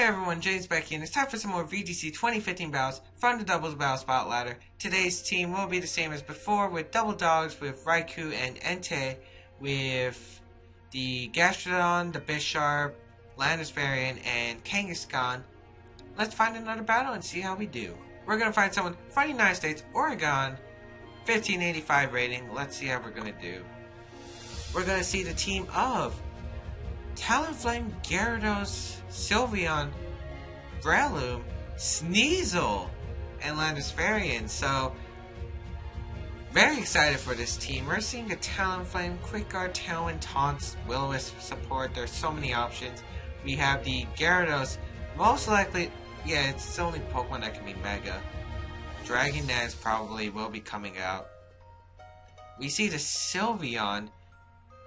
everyone, James Baek here, and it's time for some more VGC 2015 battles from the Doubles Battle Spot Ladder. Today's team will be the same as before, with Double Dogs, with Raikou and Entei, with the Gastrodon, the Bisharp, Landorus variant, and Kangaskhan. Let's find another battle and see how we do. We're going to find someone from the United States, Oregon, 1585 rating. Let's see how we're going to do. We're going to see the team of Talonflame, Gyarados, Sylveon, Breloom, Sneasel, and Landorus variant. So, very excited for this team. We're seeing a Talonflame, Quick Guard, Tailwind, Taunts, Will-O-Wisp support. There's so many options. We have the Gyarados, most likely, yeah, it's the only Pokemon that can be Mega. Dragon Dance probably will be coming out. We see the Sylveon,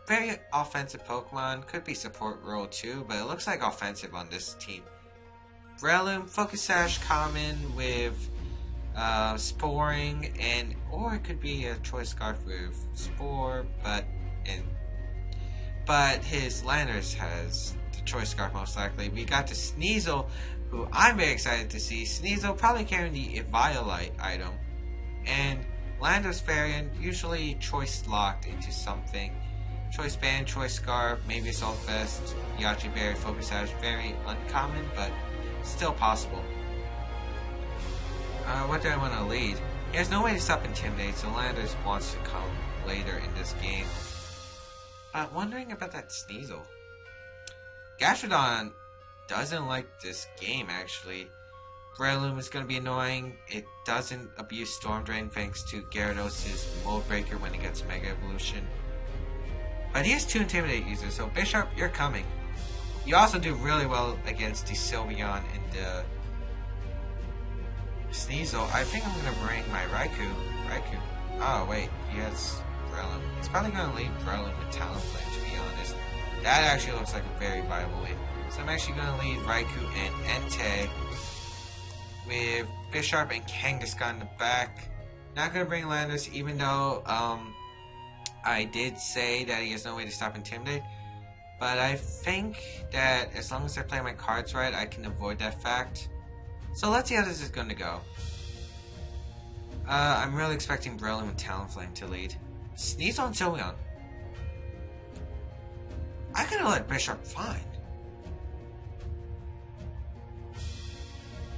very offensive Pokemon, could be support role too, but it looks like offensive on this team. Breloom, Focus Sash common with Sporing, or it could be a Choice Scarf with Spore, but his Landorus has the Choice Scarf most likely. We got the Sneasel, who I'm very excited to see. Sneasel probably carrying the Eviolite item, and Landorus variant usually choice locked into something. Choice Band, Choice Scarf, maybe Assault Vest, Yachi Berry, Focus Sash, very uncommon, but still possible. What do I want to lead? He has no way to stop Intimidate, so Landorus wants to come later in this game. But wondering about that Sneasel. Gastrodon doesn't like this game, actually. Breloom is going to be annoying. It doesn't abuse Storm Drain thanks to Gyarados' Mold Breaker when it gets Mega Evolution. But he has 2 Intimidate users, so Bisharp, you're coming. You also do really well against the Sylveon and the Sneasel. I think I'm going to bring my Raikou. Oh, wait, he has Breloom. He's probably going to leave Breloom with Talonflame, to be honest. That actually looks like a very viable lead. So I'm actually going to lead Raikou and Entei with Bisharp and Kangaskhan in the back. Not going to bring Landorus, even though I did say that he has no way to stop Intimidate, but I think that as long as I play my cards right, I can avoid that fact. So let's see how this is going to go. I'm really expecting Breloom and Talonflame to lead. Sneasel and Sylveon. I could have let Bisharp fine.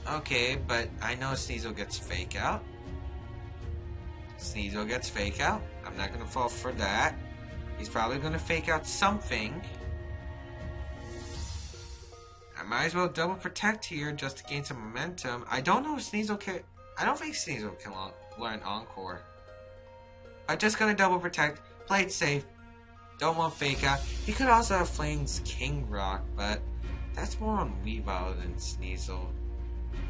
Okay, but I know Sneasel gets Fake Out. Sneasel gets Fake Out. I'm not going to fall for that. He's probably going to Fake Out something. I might as well double protect here just to gain some momentum. I don't know if Sneasel can... I don't think Sneasel can learn Encore. I'm just going to double protect. Play it safe. Don't want Fake Out. He could also have Flame's King Rock, but that's more on Weavile than Sneasel.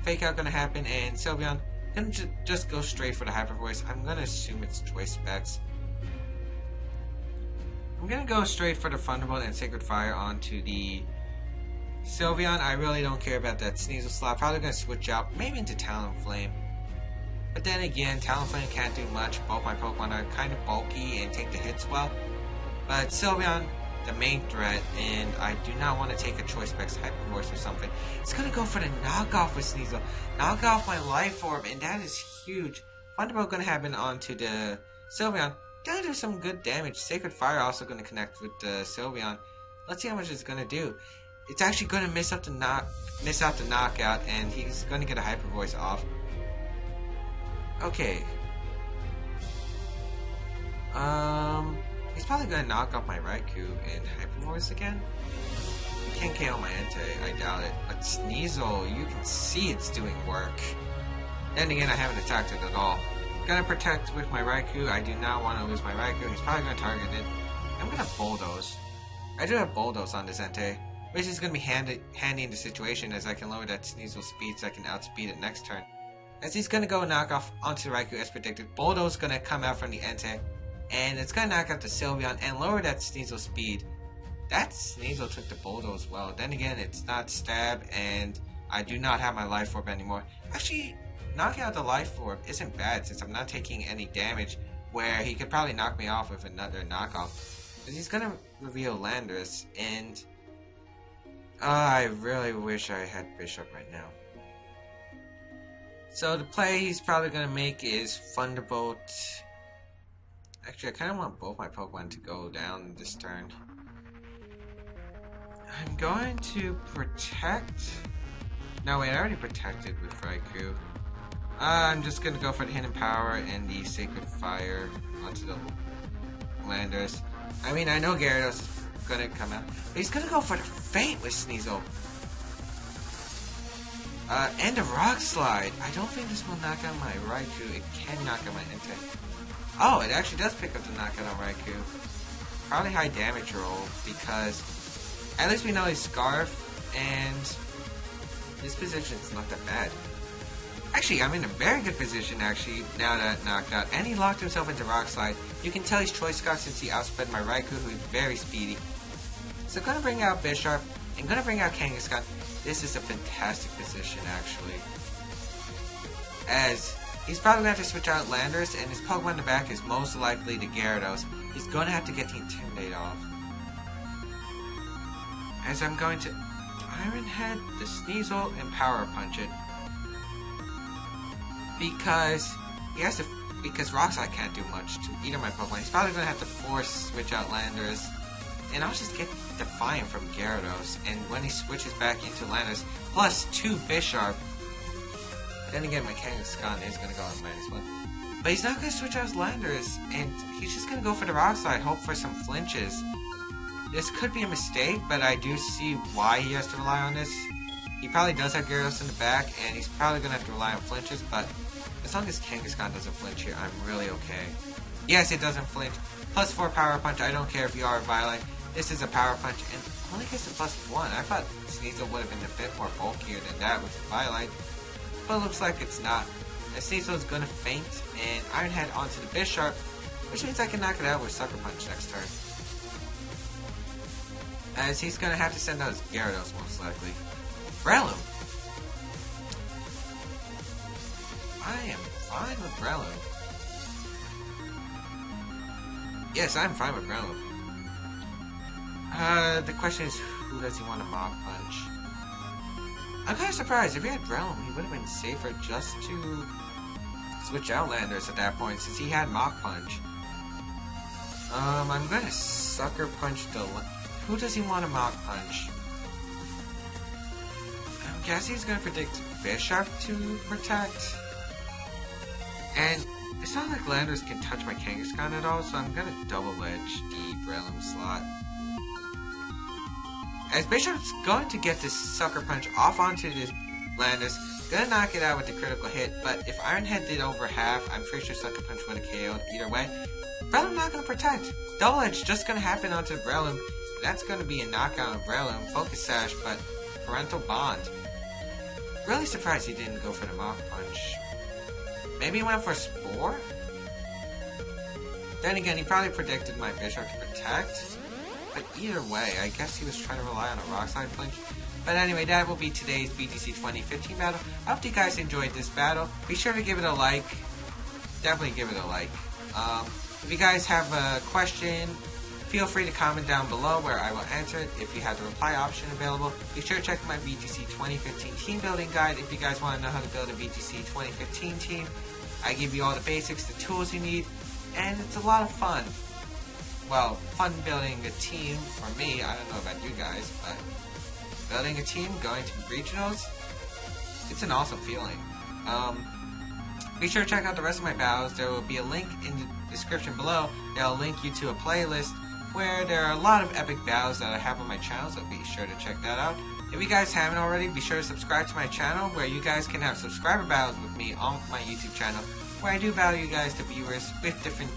Fake Out going to happen, and Sylveon gonna just go straight for the Hyper Voice. I'm gonna assume it's Choice Specs. I'm gonna go straight for the Thunderbolt and Sacred Fire onto the Sylveon. I really don't care about that Sneasel slot. Probably gonna switch out, maybe into Talonflame. But then again, Talonflame can't do much. Both my Pokemon are kind of bulky and take the hits well. But Sylveon, the main threat, and I do not want to take a Choice Specs Hyper Voice or something. It's gonna go for the knockoff with Sneasel. Knock off my Life Orb, and that is huge. Thunderbolt gonna happen onto the Sylveon. Gonna do some good damage. Sacred Fire also gonna connect with the Sylveon. Let's see how much it's gonna do. It's actually gonna miss out the knockout, and he's gonna get a Hyper Voice off. Okay. He's probably gonna knock off my Raikou and Hyper Voice again. He can't KO my Entei, I doubt it. But Sneasel, you can see it's doing work. Then again, I haven't attacked it at all. Gonna protect with my Raikou. I do not want to lose my Raikou. He's probably gonna target it. I'm gonna Bulldoze. I do have Bulldoze on this Entei, which is gonna be handy in the situation as I can lower that Sneasel speed so I can outspeed it next turn. As he's gonna go knock off onto the Raikou as predicted, Bulldoze gonna come out from the Entei, and it's gonna knock out the Sylveon and lower that Sneasel speed. That Sneasel took the Bulldoze well. Then again, it's not Stab, and I do not have my Life Orb anymore. Actually, knocking out the Life Orb isn't bad since I'm not taking any damage, where he could probably knock me off with another knockoff. Because he's gonna reveal Landorus, and I really wish I had Bishop right now. So the play he's probably going to make is Thunderbolt. Actually, I kind of want both my Pokemon to go down this turn. I'm going to protect... No, wait, I already protected with Raikou. I'm just going to go for the Hidden Power and the Sacred Fire onto the Landers. I mean, I know Gyarados is going to come out, but he's going to go for the Faint with Sneasel. And a Rock Slide. I don't think this will knock out my Raikou. It can knock out my Entei. Oh, it actually does pick up the knockout on Raikou. Probably high damage roll, because at least we know he's Scarf, and this position's not that bad. Actually, I'm in a very good position, actually, now that knocked out. And he locked himself into Rock Slide. You can tell he's Choice Scarf since he outsped my Raikou, who is very speedy. So gonna bring out Bisharp, and gonna bring out Kangaskhan. This is a fantastic position, actually. As he's probably going to have to switch out Landers, and his Pokemon in the back is most likely the Gyarados. He's going to have to get the Intimidate off. As I'm going to Iron Head, the Sneasel, and Power Punch it. Because he has to, because Rock Slide can't do much to either of my Pokemon. He's probably going to have to force switch out Landers. And I'll just get Defiant from Gyarados. And when he switches back into Landers, plus 2 Bisharp, then again, my Kangaskhan is going to go on -1. But he's not going to switch out his Landers, and he's just going to go for the Rock Slide, hope for some flinches. This could be a mistake, but I do see why he has to rely on this. He probably does have Gyarados in the back, and he's probably going to have to rely on flinches, but as long as Kangaskhan doesn't flinch here, I'm really okay. Yes, it doesn't flinch. Plus 4 Power Punch, I don't care if you are a Violet. This is a Power Punch, and only gets a +1. I thought Sneasel would have been a bit more bulkier than that with Violet. But it looks like it's not. And Sneasel is going to faint, and Iron Head onto the Bisharp, which means I can knock it out with Sucker Punch next turn. As he's going to have to send out his Gyarados, most likely. Breloom! I am fine with Breloom. Yes, I'm fine with Breloom. The question is, who does he want to Mach Punch? I'm kind of surprised. If he had Breloom, he would have been safer just to switch out Landers at that point, since he had Mach Punch. I'm going to Sucker Punch the... Who does he want to Mach Punch? I'm guessing he's going to predict Bisharp to protect. And it's not like Landers can touch my Kangaskhan at all, so I'm going to Double Edge the Breloom slot. As Bisharp's going to get this Sucker Punch off onto this Landers, gonna knock it out with the critical hit, but if Iron Head did over half, I'm pretty sure Sucker Punch would have KO'd either way. Breloom not gonna protect. Double Edge just gonna happen onto Breloom. That's gonna be a knockout of Breloom. Focus Sash, but Parental Bond. Really surprised he didn't go for the Mach Punch. Maybe he went for Spore? Then again, he probably predicted my Bisharp to protect. But either way, I guess he was trying to rely on a Rock Slide flinch. But anyway, that will be today's VGC 2015 battle. I hope you guys enjoyed this battle. Be sure to give it a like. Definitely give it a like. If you guys have a question, feel free to comment down below where I will answer it. If you have the reply option available, be sure to check my VGC 2015 team building guide if you guys want to know how to build a VGC 2015 team. I give you all the basics, the tools you need, and it's a lot of fun. Well, fun building a team for me. I don't know about you guys, but building a team, going to regionals, it's an awesome feeling. Be sure to check out the rest of my battles. There will be a link in the description below. They'll link you to a playlist where there are a lot of epic battles that I have on my channel, so be sure to check that out. If you guys haven't already, be sure to subscribe to my channel where you guys can have subscriber battles with me on my YouTube channel, where I do battle you guys to viewers with different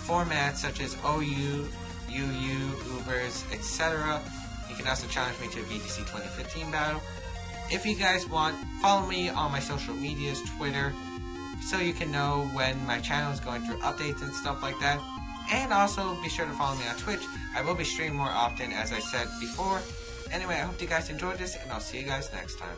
formats such as OU, UU, Ubers, etc. You can also challenge me to a VGC 2015 battle. If you guys want, follow me on my social medias, Twitter, so you can know when my channel is going through updates and stuff like that. And also be sure to follow me on Twitch. I will be streaming more often, as I said before. Anyway, I hope you guys enjoyed this, and I'll see you guys next time.